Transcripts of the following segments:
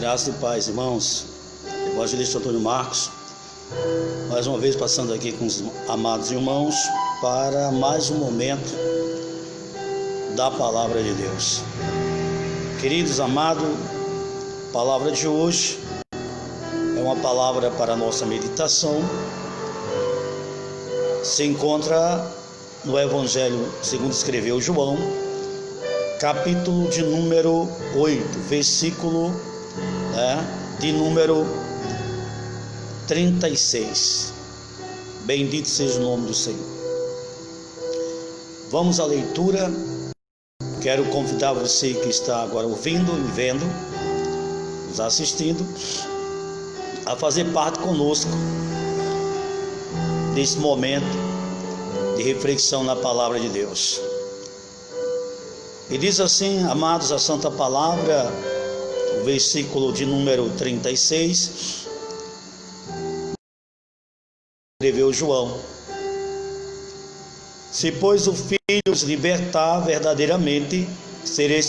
Graça e paz, irmãos. Evangelista Antônio Marcos, mais uma vez passando aqui com os amados irmãos para mais um momento da palavra de Deus. Queridos amados, a palavra de hoje é uma palavra para a nossa meditação. Se encontra no Evangelho segundo escreveu João, capítulo de número 8, versículo de número 36. Bendito seja o nome do Senhor. Vamos à leitura. Quero convidar você que está agora ouvindo e vendo, nos assistindo, a fazer parte conosco desse momento de reflexão na palavra de Deus. E diz assim, amados, a santa palavra, o versículo de número 36, escreveu João: se pois o Filho os libertar verdadeiramente, sereis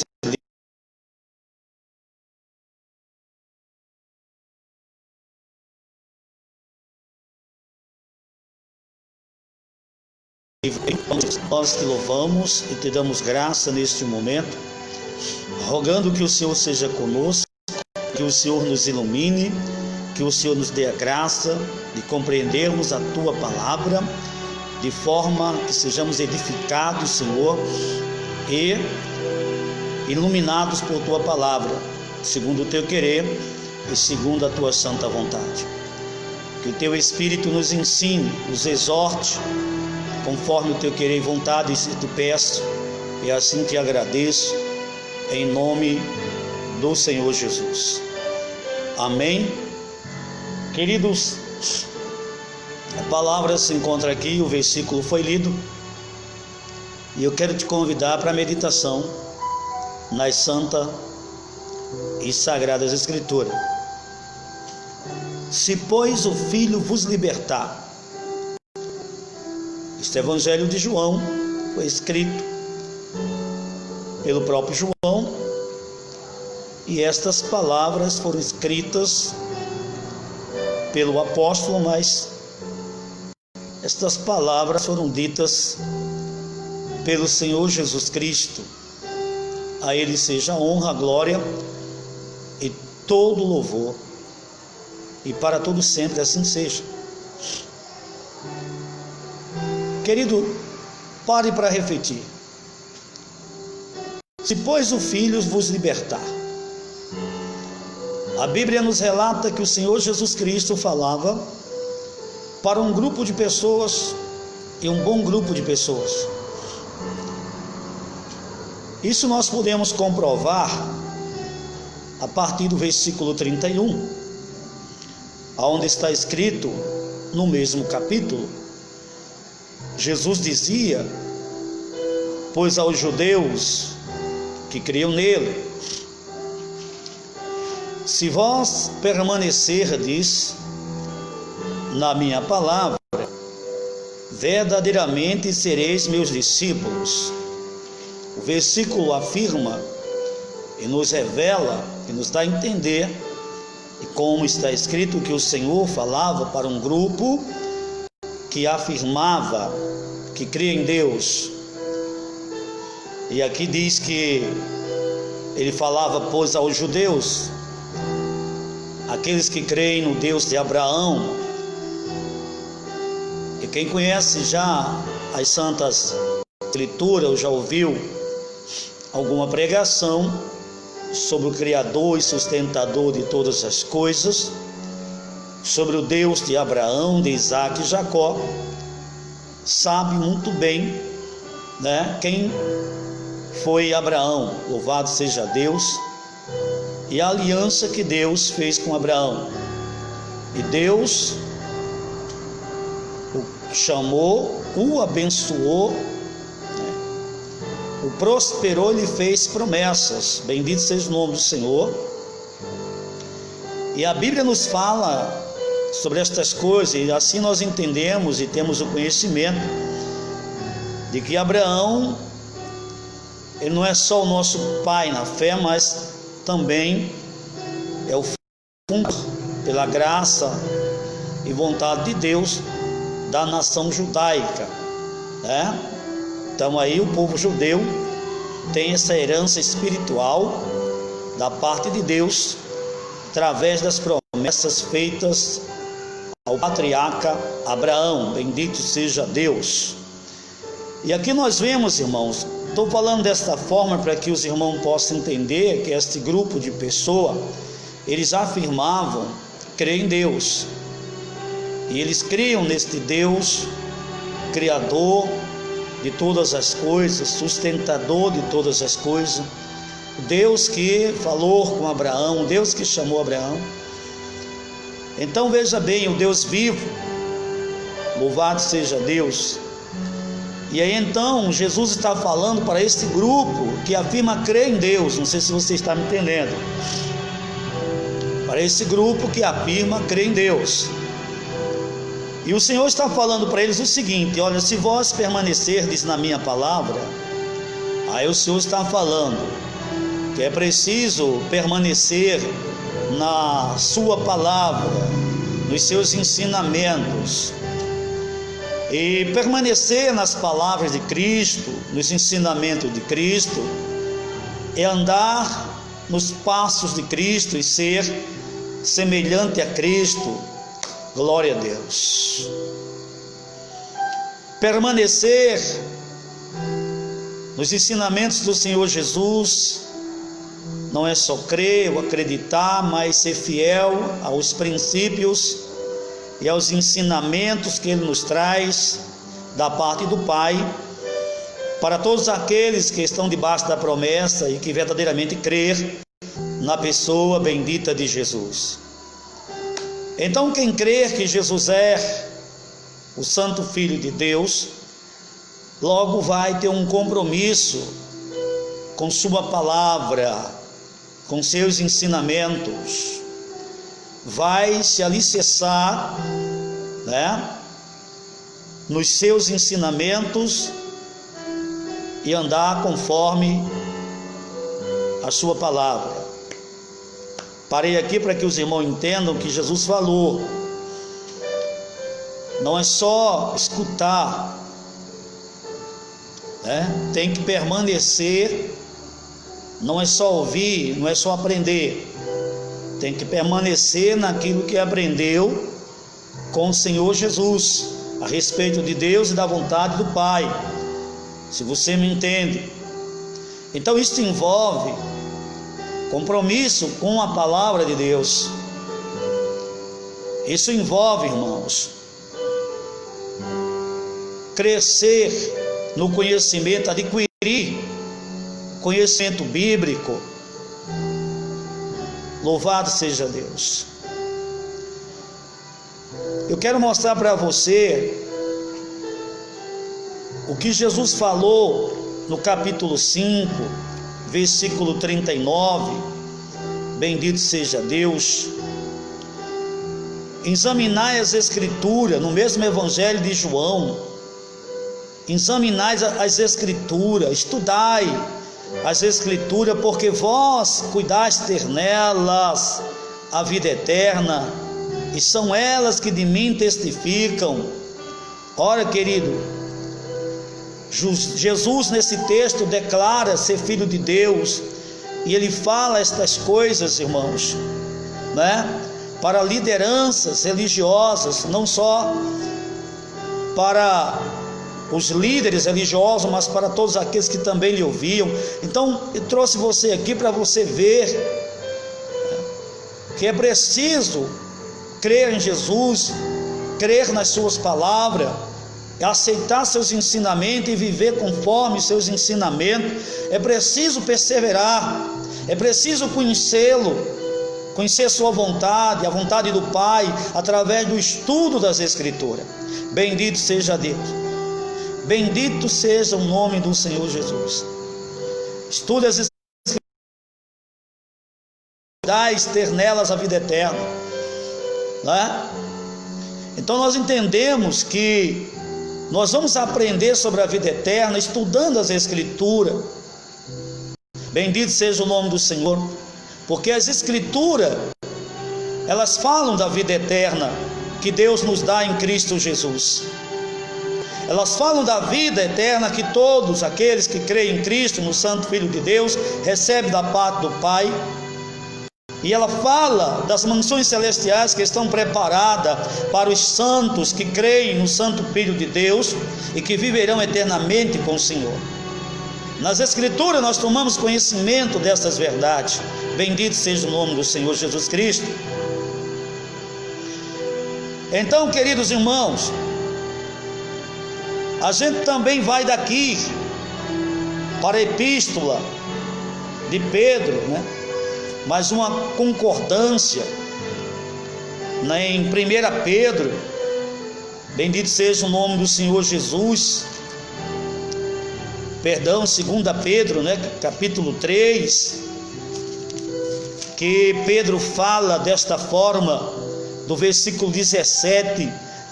livres. Nós te louvamos e te damos graça neste momento, rogando que o Senhor seja conosco, que o Senhor nos ilumine, que o Senhor nos dê a graça de compreendermos a Tua palavra, de forma que sejamos edificados, Senhor, e iluminados por Tua palavra, segundo o Teu querer e segundo a Tua santa vontade. Que o Teu Espírito nos ensine, nos exorte, conforme o Teu querer e vontade, e te peço, e assim te agradeço, em nome do Senhor Jesus. Amém. Queridos, a palavra se encontra aqui, o versículo foi lido, e eu quero te convidar para a meditação nas santas e sagradas Escrituras. Se, pois, o Filho vos libertar. Este Evangelho de João foi escrito pelo próprio João, e estas palavras foram escritas pelo apóstolo, mas estas palavras foram ditas pelo Senhor Jesus Cristo. A Ele seja a honra, a glória e todo louvor, e para todo sempre assim seja. Querido, pare para refletir. Se, pois, o Filho vos libertar. A Bíblia nos relata que o Senhor Jesus Cristo falava para um grupo de pessoas, e um bom grupo de pessoas. Isso nós podemos comprovar a partir do versículo 31, onde está escrito, no mesmo capítulo, Jesus dizia: pois aos judeus que criam nele, se vós permanecerdes na minha palavra, verdadeiramente sereis meus discípulos. O versículo afirma e nos revela e nos dá a entender, e como está escrito, que o Senhor falava para um grupo que afirmava que cria em Deus. E aqui diz que ele falava, pois, aos judeus, aqueles que creem no Deus de Abraão. E quem conhece já as santas Escrituras, ou já ouviu alguma pregação sobre o Criador e sustentador de todas as coisas, sobre o Deus de Abraão, de Isaac e Jacó, sabe muito bem, quem foi Abraão. Louvado seja Deus, e a aliança que Deus fez com Abraão. E Deus o chamou, o abençoou, o prosperou, lhe fez promessas. Bendito seja o nome do Senhor. E a Bíblia nos fala sobre estas coisas, e assim nós entendemos e temos o conhecimento de que Abraão, ele não é só o nosso pai na fé, mas também é o fundo, pela graça e vontade de Deus, da nação judaica, né? Então aí o povo judeu tem essa herança espiritual da parte de Deus, através das promessas feitas ao patriarca Abraão. Bendito seja Deus. E aqui nós vemos, irmãos, estou falando desta forma para que os irmãos possam entender que este grupo de pessoas, eles afirmavam crer em Deus, e eles criam neste Deus criador de todas as coisas, sustentador de todas as coisas, Deus que falou com Abraão, Deus que chamou Abraão. Então veja bem, o Deus vivo, louvado seja Deus. E aí então Jesus está falando para este grupo que afirma crer em Deus. Não sei se você está me entendendo. Para esse grupo que afirma crer em Deus. E o Senhor está falando para eles o seguinte: olha, se vós permanecerdes na minha palavra, aí o Senhor está falando que é preciso permanecer na sua palavra, nos seus ensinamentos. E permanecer nas palavras de Cristo, nos ensinamentos de Cristo, é andar nos passos de Cristo e ser semelhante a Cristo. Glória a Deus. Permanecer nos ensinamentos do Senhor Jesus não é só crer ou acreditar, mas ser fiel aos princípios e aos ensinamentos que Ele nos traz da parte do Pai, para todos aqueles que estão debaixo da promessa e que verdadeiramente crer na pessoa bendita de Jesus. Então, quem crer que Jesus é o Santo Filho de Deus, logo vai ter um compromisso com sua palavra, com seus ensinamentos, vai se alicerçar, né, nos seus ensinamentos e andar conforme a sua palavra. Parei aqui para que os irmãos entendam que Jesus falou. Não é só escutar, né? Tem que permanecer. Não é só ouvir, não é só aprender. Tem que permanecer naquilo que aprendeu com o Senhor Jesus, a respeito de Deus e da vontade do Pai. Se você me entende. Então isso envolve compromisso com a palavra de Deus. Isso envolve, irmãos, crescer no conhecimento, adquirir conhecimento bíblico. Louvado seja Deus. Eu quero mostrar para você o que Jesus falou no capítulo 5, versículo 39, bendito seja Deus. Examinai as Escrituras, no mesmo Evangelho de João, examinai as Escrituras, estudai as Escrituras, porque vós cuidais ter nelas a vida eterna, e são elas que de mim testificam. Ora, querido, Jesus nesse texto declara ser filho de Deus, e ele fala estas coisas, irmãos, né, para lideranças religiosas, não só para os líderes religiosos, mas para todos aqueles que também lhe ouviam. Então eu trouxe você aqui para você ver que é preciso crer em Jesus, crer nas suas palavras, aceitar seus ensinamentos e viver conforme seus ensinamentos. É preciso perseverar, é preciso conhecê-lo, conhecer sua vontade, a vontade do Pai, através do estudo das Escrituras. Bendito seja Deus, bendito seja o nome do Senhor Jesus. Estude as Escrituras, ter nelas a vida eterna, né? Então nós entendemos que nós vamos aprender sobre a vida eterna estudando as Escrituras. Bendito seja o nome do Senhor, porque as Escrituras elas falam da vida eterna que Deus nos dá em Cristo Jesus. Elas falam da vida eterna que todos aqueles que creem em Cristo, no Santo Filho de Deus, recebem da parte do Pai. E ela fala das mansões celestiais que estão preparadas para os santos que creem no Santo Filho de Deus e que viverão eternamente com o Senhor. Nas Escrituras nós tomamos conhecimento dessas verdades. Bendito seja o nome do Senhor Jesus Cristo. Então, queridos irmãos, a gente também vai daqui para a epístola de Pedro, mais uma concordância, em 1 Pedro, bendito seja o nome do Senhor Jesus, 2 Pedro, capítulo 3, que Pedro fala desta forma, do versículo 17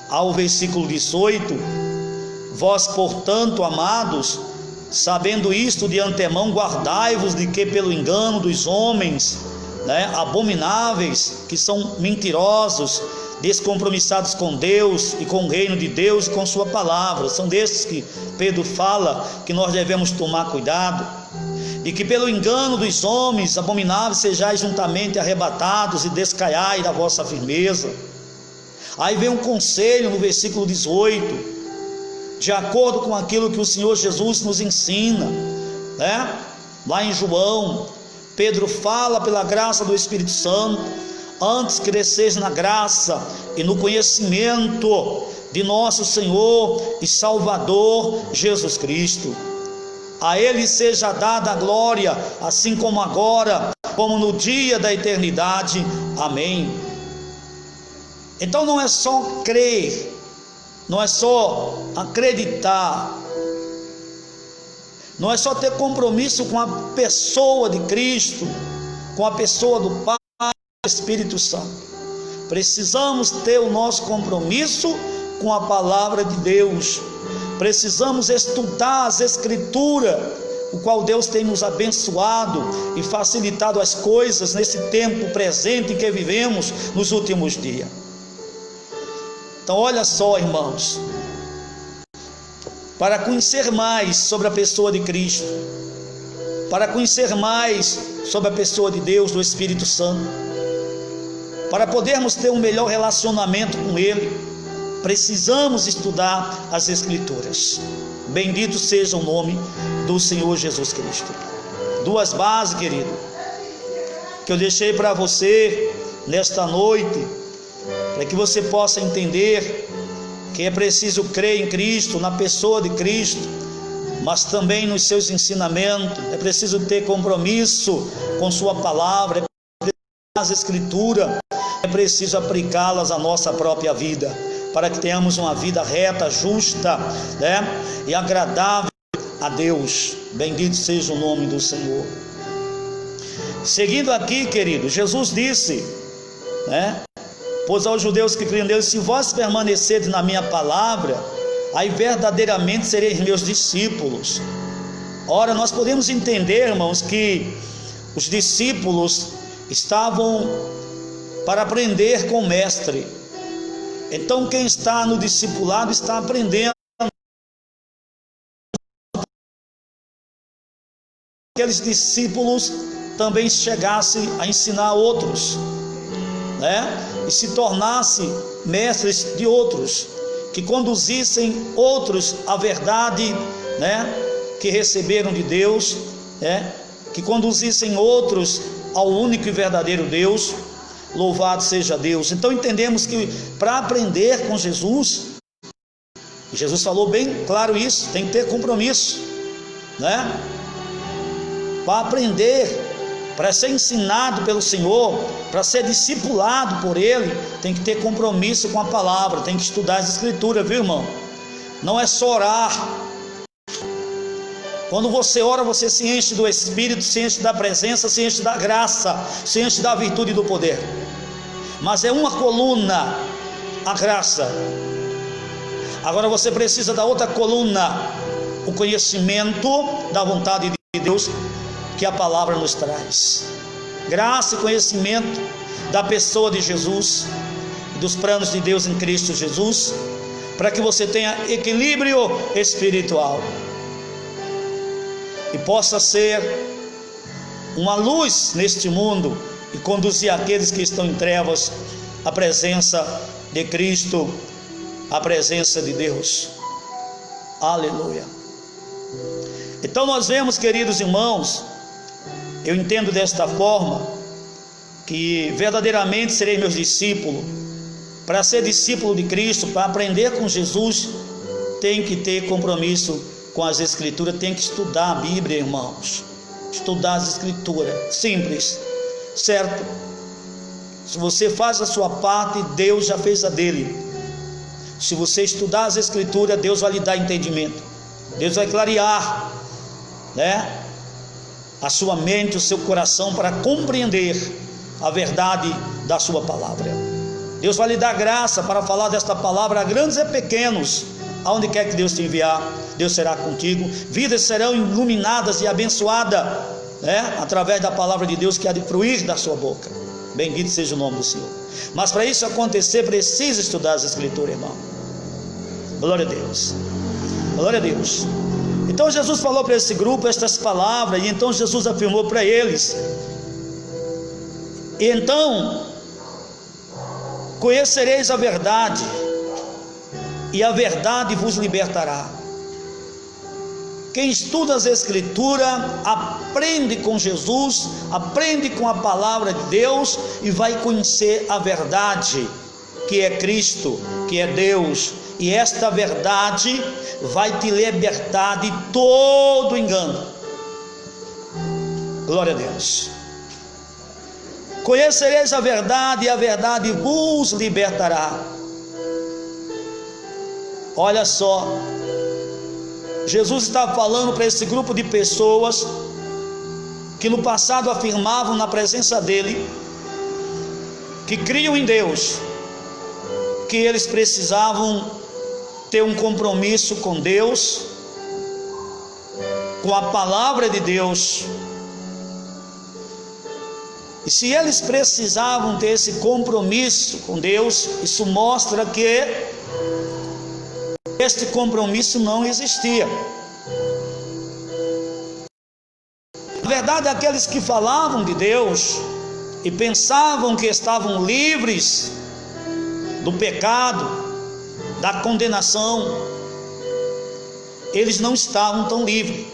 ao versículo 18: vós, portanto, amados, sabendo isto de antemão, guardai-vos de que pelo engano dos homens, abomináveis, que são mentirosos, descompromissados com Deus e com o reino de Deus e com sua palavra. São destes que Pedro fala que nós devemos tomar cuidado, de que pelo engano dos homens abomináveis sejais juntamente arrebatados e descaiai da vossa firmeza. Aí vem um conselho no versículo 18, de acordo com aquilo que o Senhor Jesus nos ensina, lá em João, Pedro fala pela graça do Espírito Santo: antes cresceis na graça e no conhecimento de nosso Senhor e Salvador Jesus Cristo. A Ele seja dada a glória, assim como agora, como no dia da eternidade. Amém. Então não é só crer, não é só acreditar, não é só ter compromisso com a pessoa de Cristo, com a pessoa do Pai e do Espírito Santo. Precisamos ter o nosso compromisso com a palavra de Deus. Precisamos estudar as Escrituras, o qual Deus tem nos abençoado e facilitado as coisas nesse tempo presente em que vivemos nos últimos dias. Então olha só, irmãos, para conhecer mais sobre a pessoa de Cristo, para conhecer mais sobre a pessoa de Deus, do Espírito Santo, para podermos ter um melhor relacionamento com Ele, precisamos estudar as Escrituras. Bendito seja o nome do Senhor Jesus Cristo. Duas bases, querido, que eu deixei para você nesta noite, para que você possa entender que é preciso crer em Cristo, na pessoa de Cristo, mas também nos seus ensinamentos. É preciso ter compromisso com sua palavra, é preciso as Escrituras, é preciso aplicá-las à nossa própria vida, para que tenhamos uma vida reta, justa, e agradável a Deus. Bendito seja o nome do Senhor. Seguindo aqui, querido, Jesus disse, pois aos judeus que creem em Deus: se vós permanecerdes na minha palavra, aí verdadeiramente sereis meus discípulos. Ora, nós podemos entender, irmãos, que os discípulos estavam para aprender com o mestre. Então quem está no discipulado está aprendendo. Aqueles discípulos também chegassem a ensinar outros, e se tornassem mestres de outros, que conduzissem outros à verdade, que receberam de Deus, que conduzissem outros ao único e verdadeiro Deus. Louvado seja Deus. Então entendemos que para aprender com Jesus, Jesus falou bem claro isso, tem que ter compromisso, para aprender, para ser ensinado pelo Senhor, para ser discipulado por Ele, tem que ter compromisso com a palavra, tem que estudar as Escrituras, viu, irmão? Não é só orar. Quando você ora, você se enche do Espírito, se enche da presença, se enche da graça, se enche da virtude e do poder. Mas é uma coluna, a graça. Agora você precisa da outra coluna, o conhecimento da vontade de Deus, que a palavra nos traz. Graça e conhecimento da pessoa de Jesus, dos planos de Deus em Cristo Jesus, para que você tenha equilíbrio espiritual e possa ser uma luz neste mundo e conduzir aqueles que estão em trevas à presença de Cristo, à presença de Deus. Aleluia. Então nós vemos, queridos irmãos, eu entendo desta forma, que verdadeiramente serei meus discípulos. Para ser discípulo de Cristo, para aprender com Jesus, tem que ter compromisso com as Escrituras, tem que estudar a Bíblia, irmãos. Estudar as Escrituras, simples, certo? Se você faz a sua parte, Deus já fez a dele. Se você estudar as Escrituras, Deus vai lhe dar entendimento, Deus vai clarear, né, a sua mente, o seu coração, para compreender a verdade da sua palavra. Deus vai lhe dar graça para falar desta palavra a grandes e pequenos. Aonde quer que Deus te enviar, Deus será contigo. Vidas serão iluminadas e abençoadas, né, através da palavra de Deus que há de fluir da sua boca. Bendito seja o nome do Senhor. Mas para isso acontecer, precisa estudar as Escrituras, irmão. Glória a Deus. Glória a Deus. Então Jesus falou para esse grupo estas palavras, e então Jesus afirmou para eles: e então conhecereis a verdade, e a verdade vos libertará. Quem estuda as Escrituras aprende com Jesus, aprende com a palavra de Deus e vai conhecer a verdade, que é Cristo, que é Deus. E esta verdade vai te libertar de todo engano. Glória a Deus. Conhecereis a verdade e a verdade vos libertará. Olha só, Jesus está falando para esse grupo de pessoas que no passado afirmavam na presença dele que criam em Deus, que eles precisavam ter um compromisso com Deus, com a palavra de Deus. E se eles precisavam ter esse compromisso com Deus, isso mostra que este compromisso não existia. Na verdade, aqueles que falavam de Deus e pensavam que estavam livres do pecado, da condenação, eles não estavam tão livres.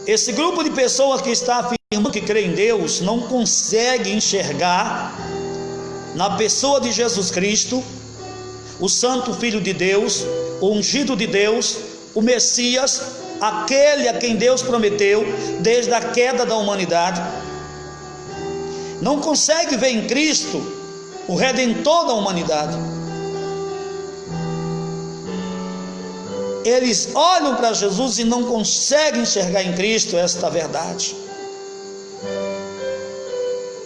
Esse grupo de pessoas que está afirmando que crê em Deus não consegue enxergar na pessoa de Jesus Cristo o Santo Filho de Deus, o ungido de Deus, o Messias, aquele a quem Deus prometeu desde a queda da humanidade. Não consegue ver em Cristo o Redentor da humanidade. Eles olham para Jesus e não conseguem enxergar em Cristo esta verdade.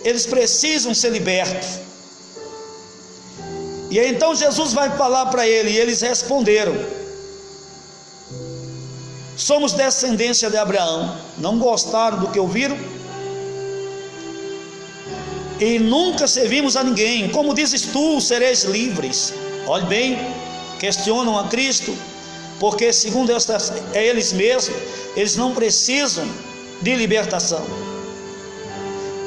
Eles precisam ser libertos. E então Jesus vai falar para ele, e eles responderam: somos descendência de Abraão. Não gostaram do que ouviram e nunca servimos a ninguém. Como dizes tu, sereis livres? Olhe bem, questionam a Cristo, porque segundo eles mesmos, eles não precisam de libertação,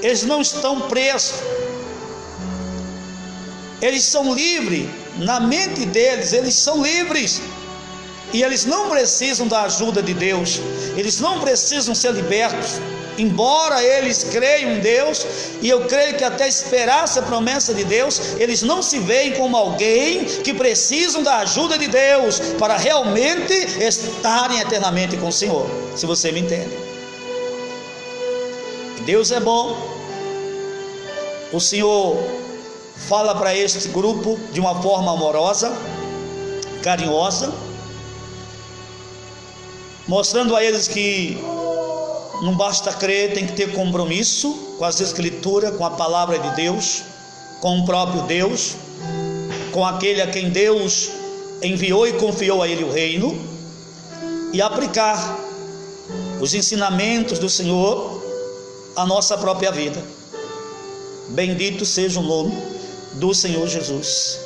eles não estão presos, eles são livres. Na mente deles, eles são livres, e eles não precisam da ajuda de Deus, eles não precisam ser libertos. Embora eles creiam em Deus, e eu creio que até esperasse a promessa de Deus, eles não se veem como alguém que precisam da ajuda de Deus para realmente estarem eternamente com o Senhor, se você me entende. Deus é bom. O Senhor fala para este grupo de uma forma amorosa, carinhosa, mostrando a eles que não basta crer, tem que ter compromisso com as Escrituras, com a palavra de Deus, com o próprio Deus, com aquele a quem Deus enviou e confiou a ele o reino, e aplicar os ensinamentos do Senhor à nossa própria vida. Bendito seja o nome do Senhor Jesus.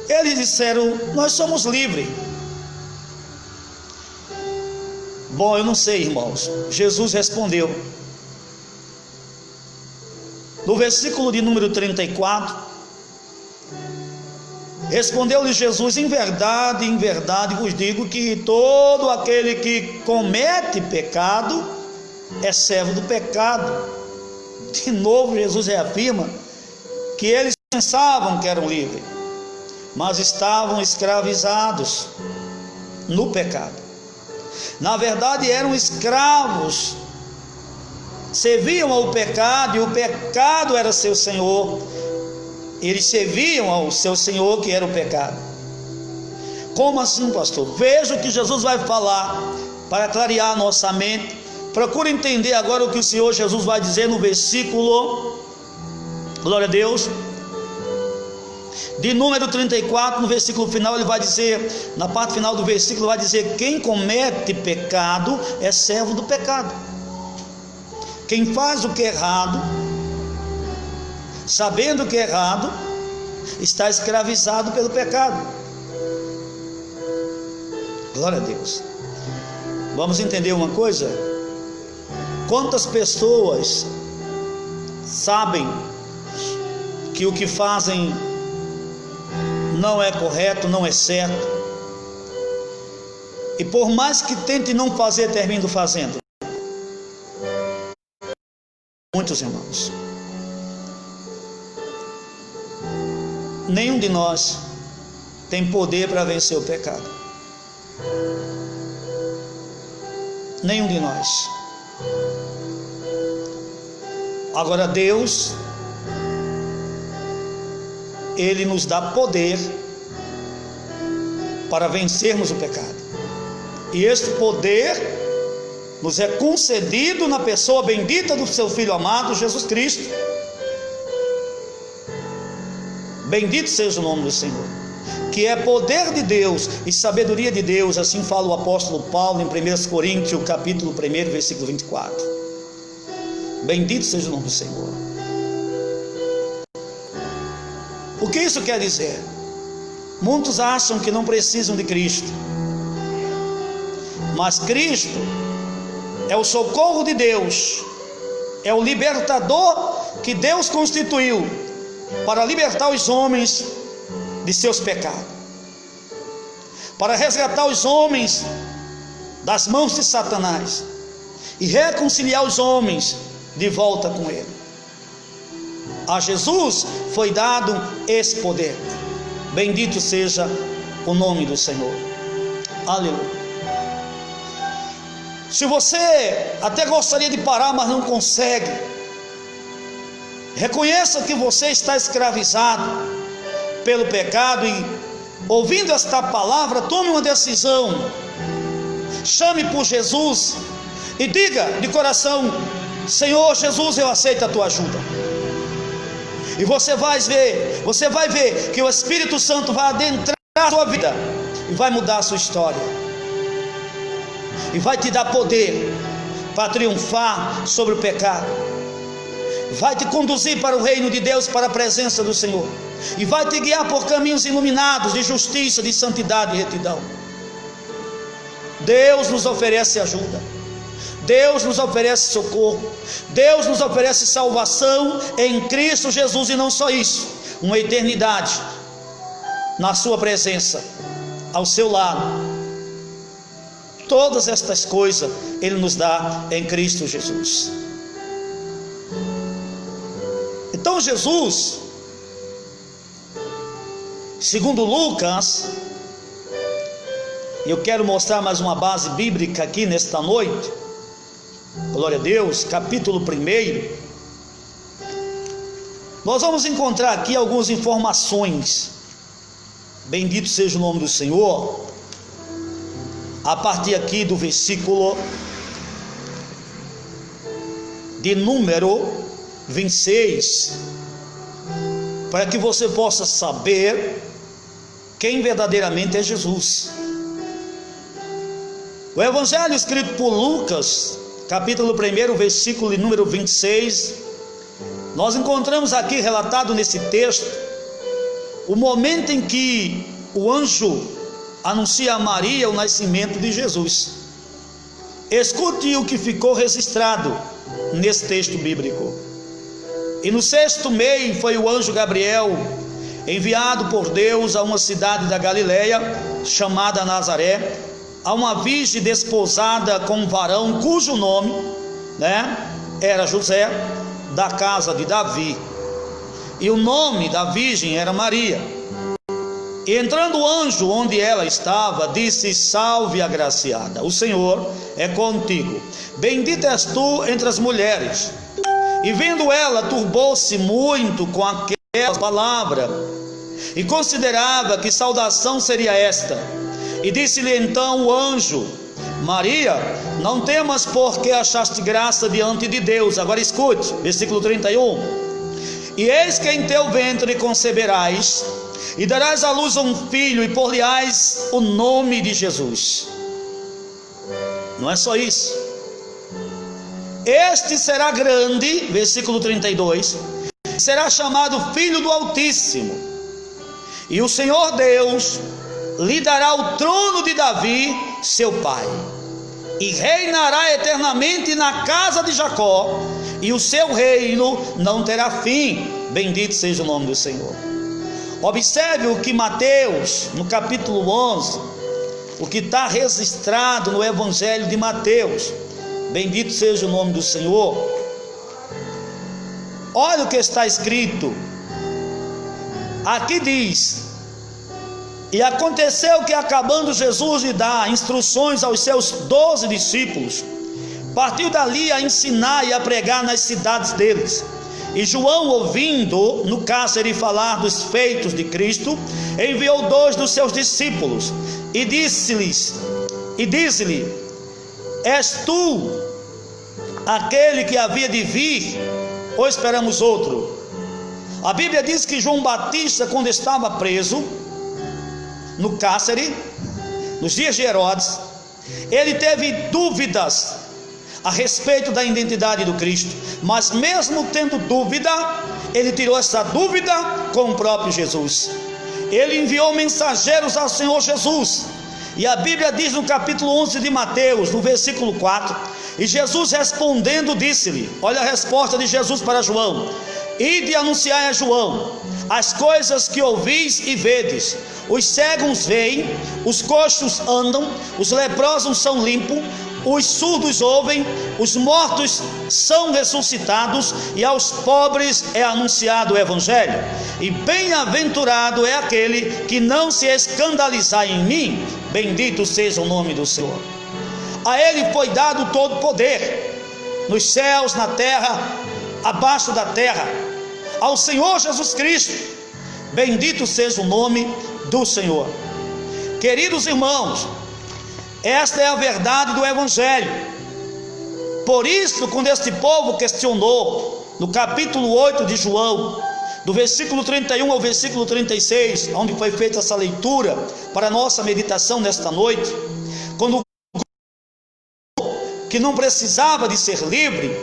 Eles disseram: nós somos livres. Bom, eu não sei, irmãos. Jesus respondeu. No versículo de número 34, respondeu-lhe Jesus: em verdade vos digo que todo aquele que comete pecado é servo do pecado. De novo Jesus reafirma que eles pensavam que eram livres, mas estavam escravizados no pecado. Na verdade eram escravos, serviam ao pecado e o pecado era seu senhor. Eles serviam ao seu senhor, que era o pecado. Como assim, pastor? Veja o que Jesus vai falar para clarear a nossa mente. Procure entender agora o que o Senhor Jesus vai dizer no versículo, glória a Deus, de número 34, no versículo final. Ele vai dizer, na parte final do versículo, vai dizer: quem comete pecado é servo do pecado. Quem faz o que é errado, sabendo que é errado, está escravizado pelo pecado. Glória a Deus. Vamos entender uma coisa? Quantas pessoas sabem que o que fazem não é correto, não é certo, e por mais que tente não fazer, terminam fazendo? Muitos irmãos. Nenhum de nós tem poder para vencer o pecado. Nenhum de nós. Agora Deus, Ele nos dá poder para vencermos o pecado. E este poder nos é concedido na pessoa bendita do seu Filho amado, Jesus Cristo. Bendito seja o nome do Senhor, que é poder de Deus e sabedoria de Deus. Assim fala o apóstolo Paulo em 1 Coríntios, capítulo 1, versículo 24. Bendito seja o nome do Senhor. O que isso quer dizer? Muitos acham que não precisam de Cristo, mas Cristo é o socorro de Deus, é o libertador que Deus constituiu para libertar os homens de seus pecados, para resgatar os homens das mãos de Satanás e reconciliar os homens de volta com Ele. A Jesus foi dado esse poder. Bendito seja o nome do Senhor. Aleluia. Se você até gostaria de parar, mas não consegue, reconheça que você está escravizado pelo pecado e, ouvindo esta palavra, tome uma decisão. Chame por Jesus e diga de coração: Senhor Jesus, eu aceito a tua ajuda. E você vai ver que o Espírito Santo vai adentrar a sua vida e vai mudar a sua história, e vai te dar poder para triunfar sobre o pecado, vai te conduzir para o reino de Deus, para a presença do Senhor, e vai te guiar por caminhos iluminados de justiça, de santidade e retidão. Deus nos oferece ajuda, Deus nos oferece socorro, Deus nos oferece salvação em Cristo Jesus, e não só isso, uma eternidade na sua presença, ao seu lado. Todas estas coisas Ele nos dá em Cristo Jesus. Então Jesus, segundo Lucas, eu quero mostrar mais uma base bíblica aqui nesta noite, glória a Deus, capítulo 1, nós vamos encontrar aqui algumas informações, bendito seja o nome do Senhor, a partir aqui do versículo de número 26, para que você possa saber quem verdadeiramente é Jesus. O evangelho escrito por Lucas capítulo 1, versículo número 26, nós encontramos aqui relatado nesse texto o momento em que o anjo anuncia a Maria o nascimento de Jesus. Escute o que ficou registrado nesse texto bíblico. E no 6º mês foi o anjo Gabriel enviado por Deus a uma cidade da Galileia chamada Nazaré, a uma virgem desposada com um varão cujo nome, era José, da casa de Davi, e o nome da virgem era Maria. E entrando o anjo onde ela estava, disse: salve, agraciada, o Senhor é contigo, bendita és tu entre as mulheres. E vendo ela, turbou-se muito com aquela palavra, e considerava que saudação seria esta. E disse-lhe então o anjo: Maria, não temas, porque achaste graça diante de Deus. Agora escute, versículo 31. E eis que em teu ventre conceberás, e darás à luz um filho, e por-lhe-ás o nome de Jesus. Não é só isso. Este será grande, versículo 32, será chamado Filho do Altíssimo, e o Senhor Deus lhe dará o trono de Davi, seu pai, e reinará eternamente na casa de Jacó, e o seu reino não terá fim. Bendito seja o nome do Senhor. Observe o que Mateus, no capítulo 11, o que está registrado no Evangelho de Mateus. Bendito seja o nome do Senhor. Olha o que está escrito. Aqui diz: e aconteceu que, acabando Jesus de dar instruções aos seus 12 discípulos, partiu dali a ensinar e a pregar nas cidades deles. E João, ouvindo no cárcere falar dos feitos de Cristo, enviou 2 dos seus discípulos e disse-lhe: és tu aquele que havia de vir, ou esperamos outro? A Bíblia diz que João Batista, quando estava preso no cárcere, nos dias de Herodes, ele teve dúvidas a respeito da identidade do Cristo, mas mesmo tendo dúvida, ele tirou essa dúvida com o próprio Jesus. Ele enviou mensageiros ao Senhor Jesus, e a Bíblia diz no capítulo 11 de Mateus, no versículo 4, e Jesus respondendo disse-lhe, olha a resposta de Jesus para João: ide anunciai a João as coisas que ouvis e vedes: os cegos veem, os coxos andam, os leprosos são limpos, os surdos ouvem, os mortos são ressuscitados, e aos pobres é anunciado o Evangelho. E bem-aventurado é aquele que não se escandalizar em mim. Bendito seja o nome do Senhor. A ele foi dado todo poder, nos céus, na terra, abaixo da terra. Ao Senhor Jesus Cristo, bendito seja o nome do Senhor. Queridos irmãos, esta é a verdade do Evangelho. Por isso, quando este povo questionou, no capítulo 8 de João, do versículo 31 ao versículo 36, onde foi feita essa leitura para a nossa meditação nesta noite, quando que não precisava de ser livre,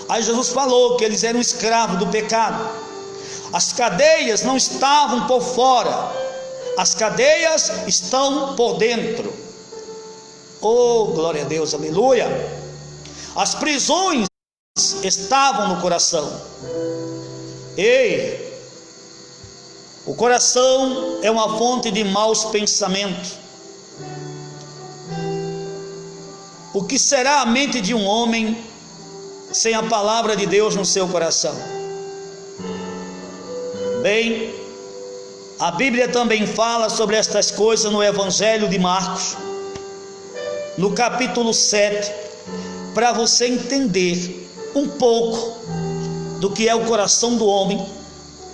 aí Jesus falou que eles eram escravos do pecado. As cadeias não estavam por fora, as cadeias estão por dentro. Oh, glória a Deus, aleluia. As prisões estavam no coração. Ei, o coração é uma fonte de maus pensamentos. O que será a mente de um homem sem a palavra de Deus no seu coração? Bem, a Bíblia também fala sobre estas coisas no Evangelho de Marcos, no capítulo 7, para você entender um pouco do que é o coração do homem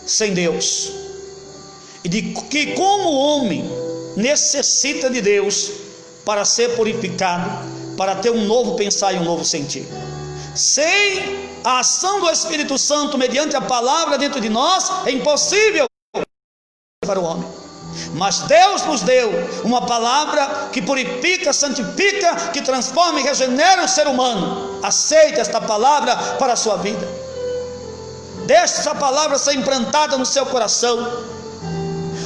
sem Deus, e de que como o homem necessita de Deus para ser purificado, para ter um novo pensar e um novo sentir. Sem a ação do Espírito Santo mediante a palavra dentro de nós, é impossível para o homem. Mas Deus nos deu uma palavra que purifica, santifica, que transforma e regenera o ser humano. Aceite esta palavra para a sua vida. Deixe essa palavra ser implantada no seu coração.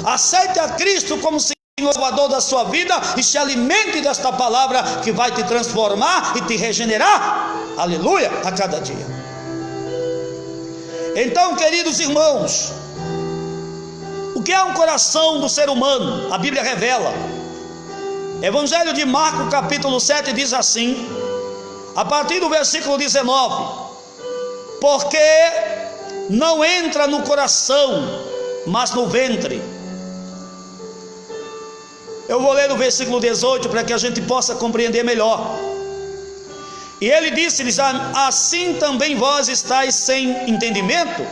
Aceite a Cristo como Senhor e Salvador da sua vida e se alimente desta palavra que vai te transformar e te regenerar. Aleluia, a cada dia. Então, queridos irmãos, o que é um coração do ser humano? A Bíblia revela. Evangelho de Marcos, capítulo 7, diz assim, a partir do versículo 19: porque não entra no coração, mas no ventre. Eu vou ler o versículo 18 para que a gente possa compreender melhor. E ele disse-lhes: assim também vós estáis sem entendimento?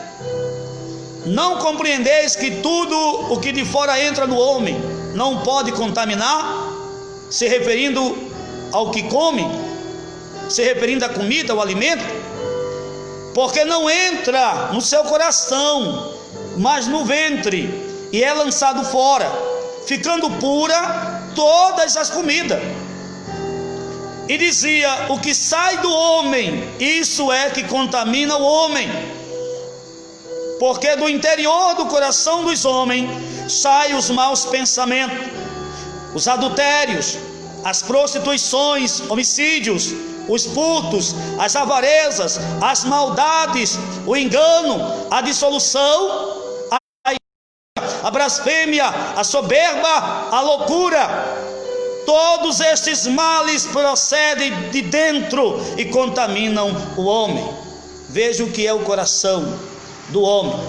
Não compreendeis que tudo o que de fora entra no homem não pode contaminar? Se referindo ao que come, se referindo à comida, ao alimento? Porque não entra no seu coração, mas no ventre, e é lançado fora, ficando pura todas as comidas. E dizia: o que sai do homem, isso é que contamina o homem. Porque do interior do coração dos homens saem os maus pensamentos, os adultérios, as prostituições, homicídios, os furtos, as avarezas, as maldades, o engano, a dissolução, a blasfêmia, a soberba, a loucura. Todos estes males procedem de dentro e contaminam o homem. Veja o que é o coração do homem.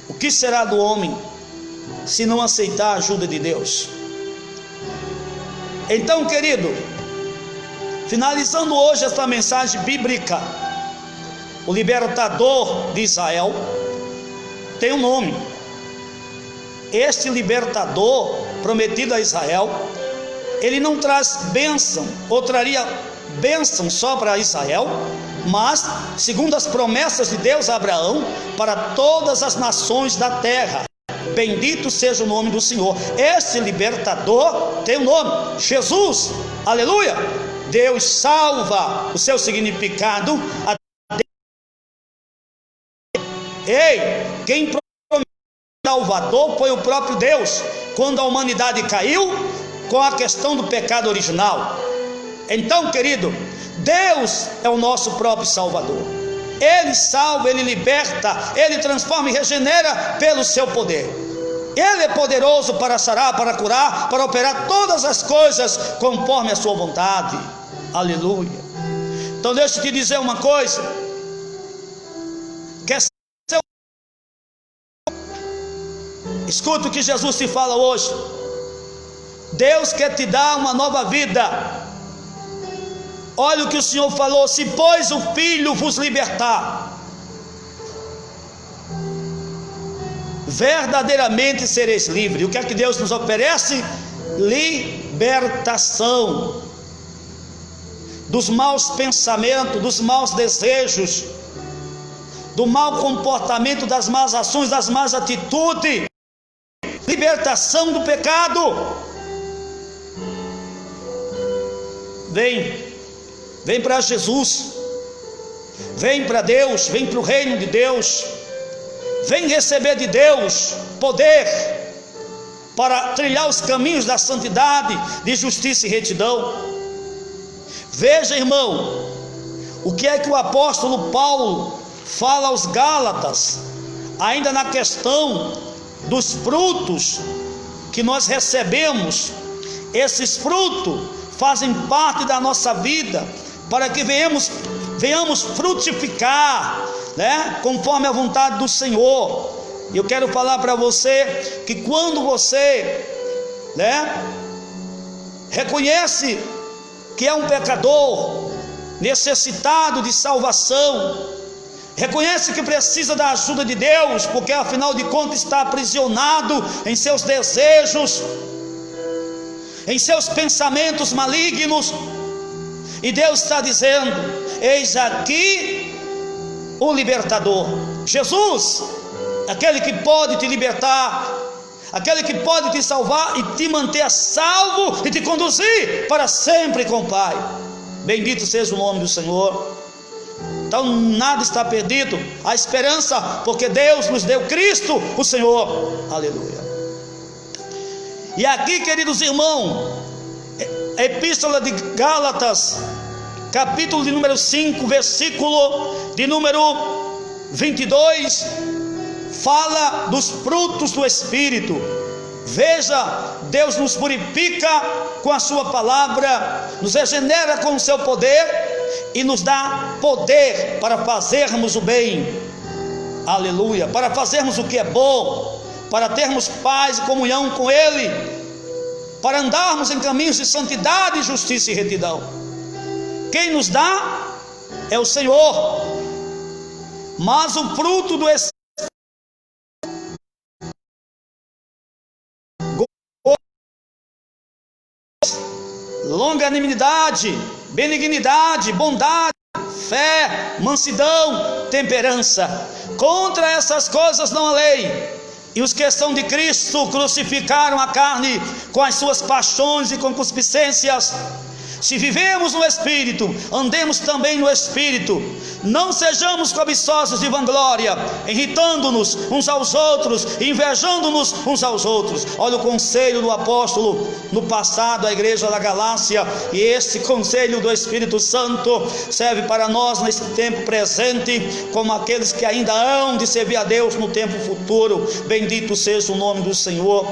O que será do homem se não aceitar a ajuda de Deus? Então, querido, finalizando hoje esta mensagem bíblica, o libertador de Israel tem um nome. Este libertador prometido a Israel, ele não traz bênção, ou traria bênção só para Israel, mas segundo as promessas de Deus a Abraão, para todas as nações da terra. Bendito seja o nome do Senhor. Este libertador tem um nome: Jesus. Aleluia. Deus salva, o seu significado. Ei, quem Salvador foi o próprio Deus, quando a humanidade caiu com a questão do pecado original. Então, querido, Deus é o nosso próprio Salvador. Ele salva, Ele liberta, Ele transforma e regenera pelo seu poder. Ele é poderoso para sarar, para curar, para operar todas as coisas conforme a sua vontade. Aleluia. Então deixa eu te dizer uma coisa. Escuta o que Jesus te fala hoje. Deus quer te dar uma nova vida. Olha o que o Senhor falou: se pois o Filho vos libertar, verdadeiramente sereis livres. O que é que Deus nos oferece? Libertação dos maus pensamentos, dos maus desejos, do mau comportamento, das más ações, das más atitudes. Libertação do pecado. Vem para Jesus, vem para Deus, vem para o reino de Deus, vem receber de Deus poder para trilhar os caminhos da santidade, de justiça e retidão. Veja, irmão, o que é que o apóstolo Paulo fala aos Gálatas, ainda na questão dos frutos que nós recebemos. Esses frutos fazem parte da nossa vida, para que venhamos frutificar, né, conforme a vontade do Senhor. E eu quero falar para você que quando você, né, reconhece que é um pecador necessitado de salvação, reconhece que precisa da ajuda de Deus, porque afinal de contas está aprisionado em seus desejos, em seus pensamentos malignos, e Deus está dizendo: eis aqui o libertador, Jesus, aquele que pode te libertar, aquele que pode te salvar e te manter a salvo e te conduzir para sempre com o Pai. Bendito seja o nome do Senhor. Então nada está perdido, há esperança, porque Deus nos deu Cristo, o Senhor. Aleluia. E aqui, queridos irmãos, a Epístola de Gálatas, capítulo de número 5, versículo de número 22, fala dos frutos do Espírito. Veja, Deus nos purifica com a sua palavra, nos regenera com o seu poder e nos dá poder para fazermos o bem. Aleluia. Para fazermos o que é bom, para termos paz e comunhão com Ele, para andarmos em caminhos de santidade, justiça e retidão. Quem nos dá é o Senhor. Mas o fruto do Espírito, longanimidade, benignidade, bondade, fé, mansidão, temperança. Contra essas coisas não há lei. E os que são de Cristo crucificaram a carne com as suas paixões e concupiscências. Se vivemos no Espírito, andemos também no Espírito. Não sejamos cobiçosos de vanglória, irritando-nos uns aos outros, invejando-nos uns aos outros. Olha o conselho do apóstolo no passado à igreja da Galácia, e este conselho do Espírito Santo serve para nós nesse tempo presente, como aqueles que ainda hão de servir a Deus no tempo futuro. Bendito seja o nome do Senhor.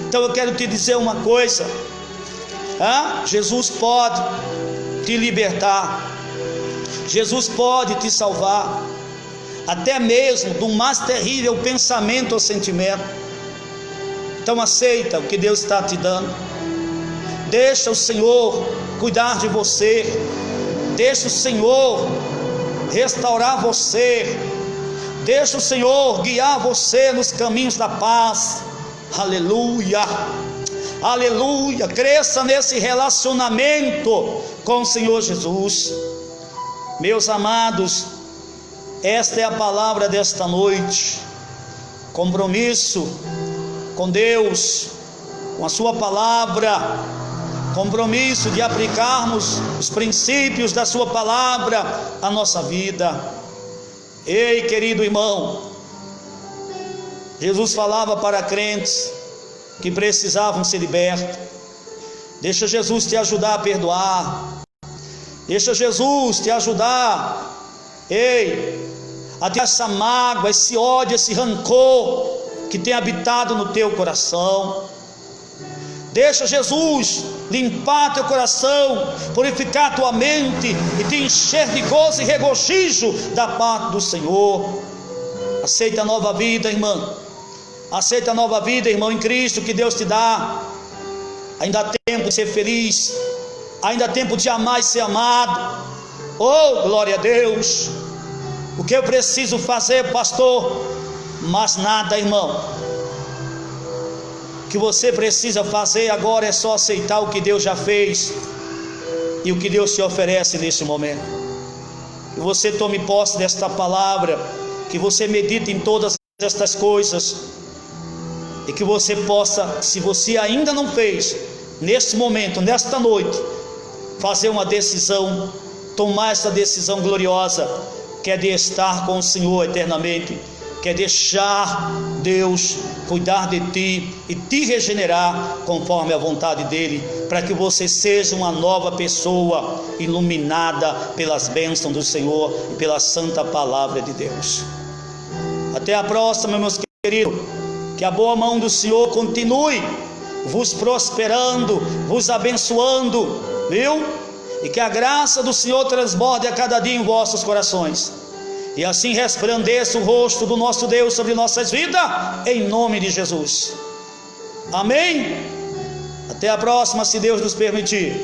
Então eu quero te dizer uma coisa: Jesus pode te libertar, Jesus pode te salvar, até mesmo do mais terrível pensamento ou sentimento. Então aceita o que Deus está te dando, deixa o Senhor cuidar de você, deixa o Senhor restaurar você, deixa o Senhor guiar você nos caminhos da paz. Aleluia. Aleluia, cresça nesse relacionamento com o Senhor Jesus. Meus amados, esta é a palavra desta noite. Compromisso com Deus, com a sua palavra, compromisso de aplicarmos os princípios da sua palavra à nossa vida. Ei, querido irmão, Jesus falava para crentes que precisavam ser libertos. Deixa Jesus te ajudar a perdoar, deixa Jesus te ajudar, a ter essa mágoa, esse ódio, esse rancor que tem habitado no teu coração. Deixa Jesus limpar teu coração, purificar tua mente e te encher de gozo e regozijo da parte do Senhor. Aceita a nova vida, irmão. Aceita a nova vida, irmão, em Cristo, que Deus te dá. Ainda há tempo de ser feliz, ainda há tempo de amar e ser amado. Oh, glória a Deus. O que eu preciso fazer, pastor? Mas nada, irmão. O que você precisa fazer agora é só aceitar o que Deus já fez e o que Deus te oferece nesse momento. Que você tome posse desta palavra, que você medite em todas estas coisas, e que você possa, se você ainda não fez, neste momento, nesta noite, fazer uma decisão, tomar essa decisão gloriosa, que é de estar com o Senhor eternamente, que é deixar Deus cuidar de ti e te regenerar conforme a vontade dEle, para que você seja uma nova pessoa, iluminada pelas bênçãos do Senhor e pela santa palavra de Deus. Até a próxima, meus queridos. Que a boa mão do Senhor continue vos prosperando, vos abençoando, viu? E que a graça do Senhor transborde a cada dia em vossos corações, e assim resplandeça o rosto do nosso Deus sobre nossas vidas, em nome de Jesus. Amém? Até a próxima, se Deus nos permitir.